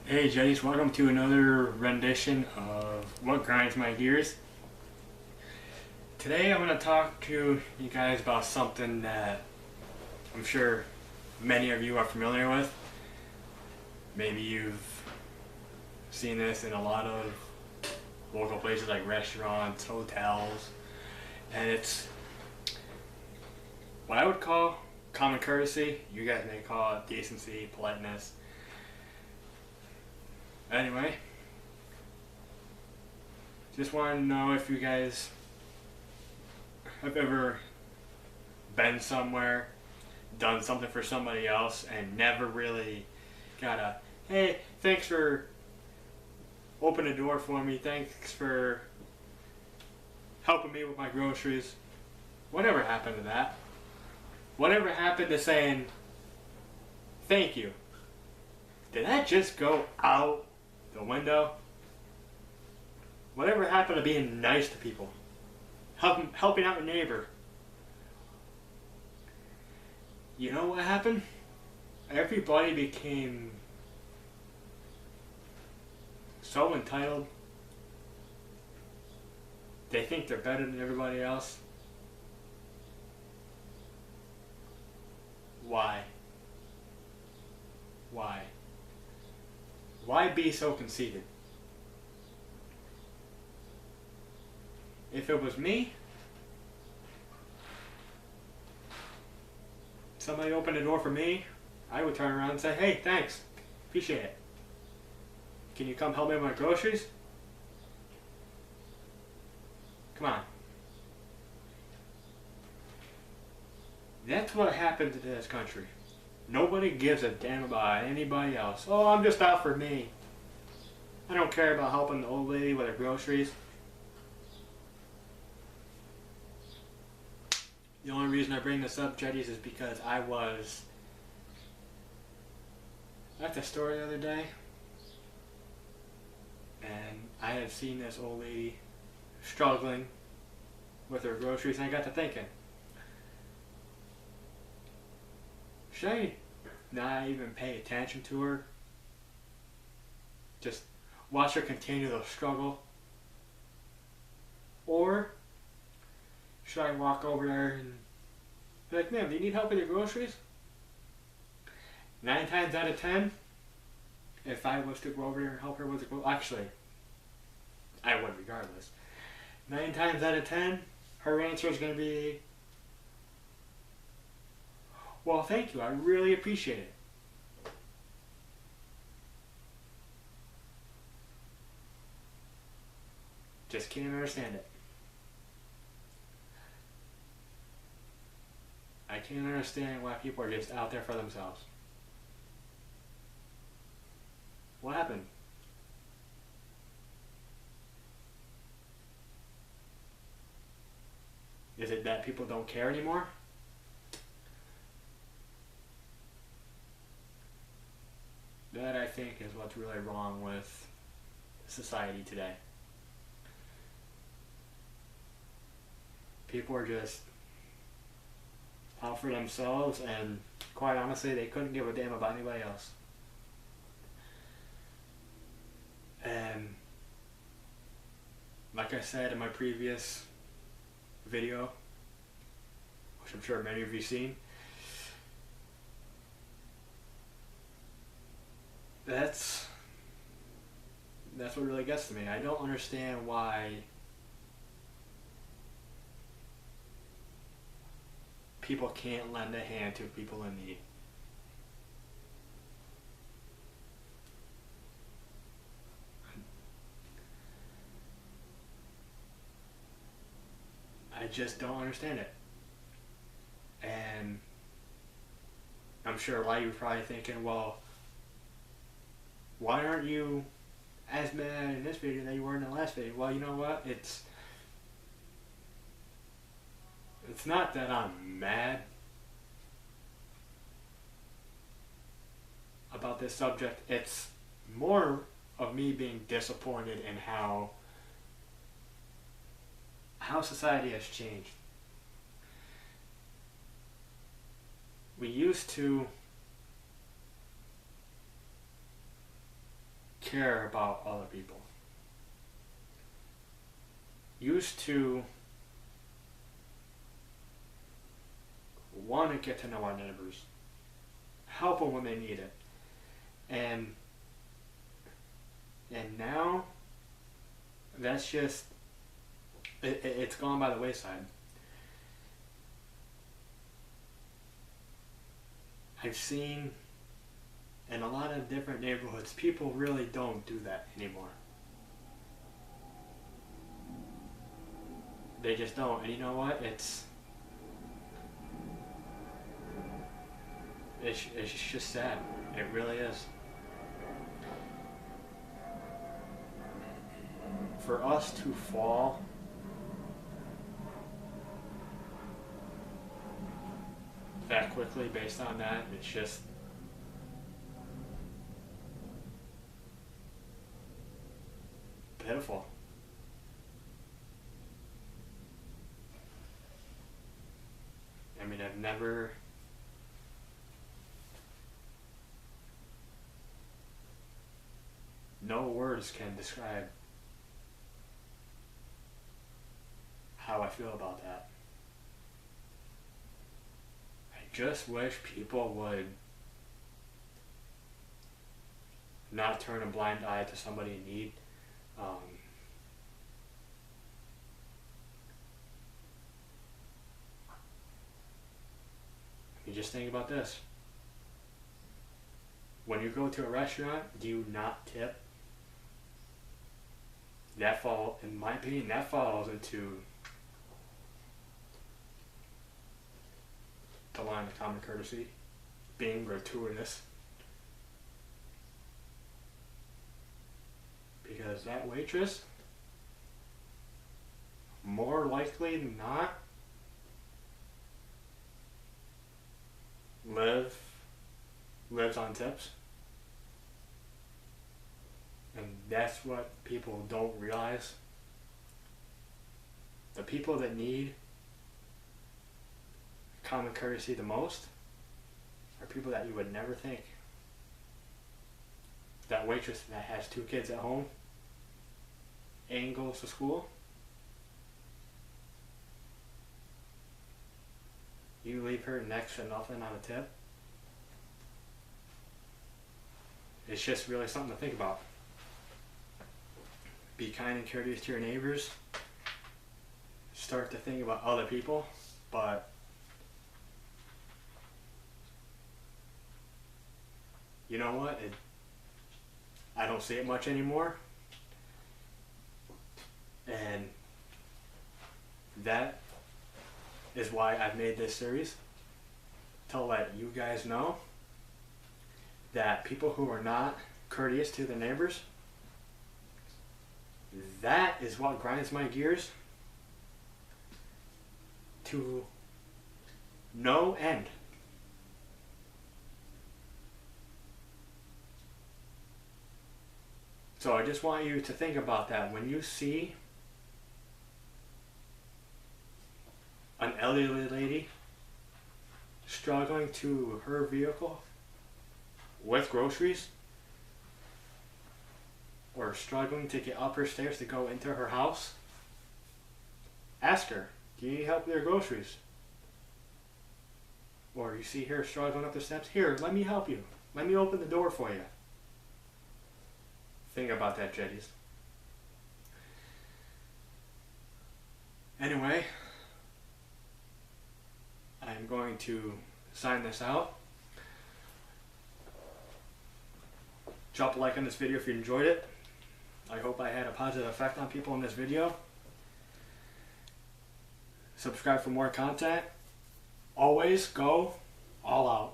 Hey Jeddies, welcome to another rendition of What Grinds My Gears. Today I'm going to talk to you guys about something that I'm sure many of you are familiar with. Maybe you've seen this in a lot of local places like restaurants, hotels, and it's what I would call common courtesy. You guys may call it decency, politeness. Anyway, just want to know if you guys have ever been somewhere, done something for somebody else, and never really got a, hey, thanks for opening the door for me, thanks for helping me with my groceries. Whatever happened to that? Whatever happened to saying thank you? Did that just go out the window? Whatever happened to being nice to people? Helping out a neighbor? You know what happened? Everybody became so entitled. They think they're better than everybody else. Why? Why? Why be so conceited? If it was me, somebody opened the door for me, I would turn around and say, hey, thanks, appreciate it. Can you come help me with my groceries? Come on. That's what happened to this country. Nobody gives a damn about anybody else. Oh, I'm just out for me. I don't care about helping the old lady with her groceries. The only reason I bring this up, Jeddies, is because I was at the store the other day, and I had seen this old lady struggling with her groceries, and I got to thinking, should I not even pay attention to her? Just watch her continue to struggle? Or should I walk over there and be like, ma'am, do you need help with your groceries? 9 times out of 10, if I was to go over there and help her with the groceries, actually, I would regardless. 9 times out of 10, her answer is going to be, well, thank you, I really appreciate it. Just can't understand it. I can't understand why people are just out there for themselves. What happened? Is it that people don't care anymore? That, I think, is what's really wrong with society today. People are just out for themselves, and quite honestly, they couldn't give a damn about anybody else. And like I said in my previous video, which I'm sure many of you seen, that's what really gets to me. I don't understand why people can't lend a hand to people in need. I just don't understand it. And I'm sure a lot of you are probably thinking, well, why aren't you as mad in this video that you were in the last video? Well, you know what? It's not that I'm mad about this subject. It's more of me being disappointed in how society has changed. We used to care about other people. Used to want to get to know our neighbors, help them when they need it, and now that's just it's gone by the wayside. I've seen in a lot of different neighborhoods, people really don't do that anymore. They just don't. And you know what? It's just sad. It really is. For us to fall that quickly based on that, it's just pitiful. I mean, I've never no words can describe how I feel about that. I just wish people would not turn a blind eye to somebody in need. You just think about this. When you go to a restaurant, do you not tip? In my opinion, that falls into the line of common courtesy, being gratuitous. Because that waitress, more likely than not, lives on tips. And that's what people don't realize. The people that need common courtesy the most are people that you would never think. That waitress that has 2 kids at home and goes to school. You leave her next to nothing on a tip. It's just really something to think about. Be kind and courteous to your neighbors. Start to think about other people, but you know what? I don't see it much anymore. And that is why I've made this series, to let you guys know that people who are not courteous to their neighbors, that is what grinds my gears to no end. So I just want you to think about that when you see an elderly lady struggling to her vehicle with groceries, or struggling to get up her stairs to go into her house. Ask her, do you need help with your groceries? Or you see her struggling up the steps, here, let me help you. Let me open the door for you. Think about that, Jeddies. Anyway, I'm going to sign this out. Drop a like on this video if you enjoyed it. I hope I had a positive effect on people in this video. Subscribe for more content. Always go all out.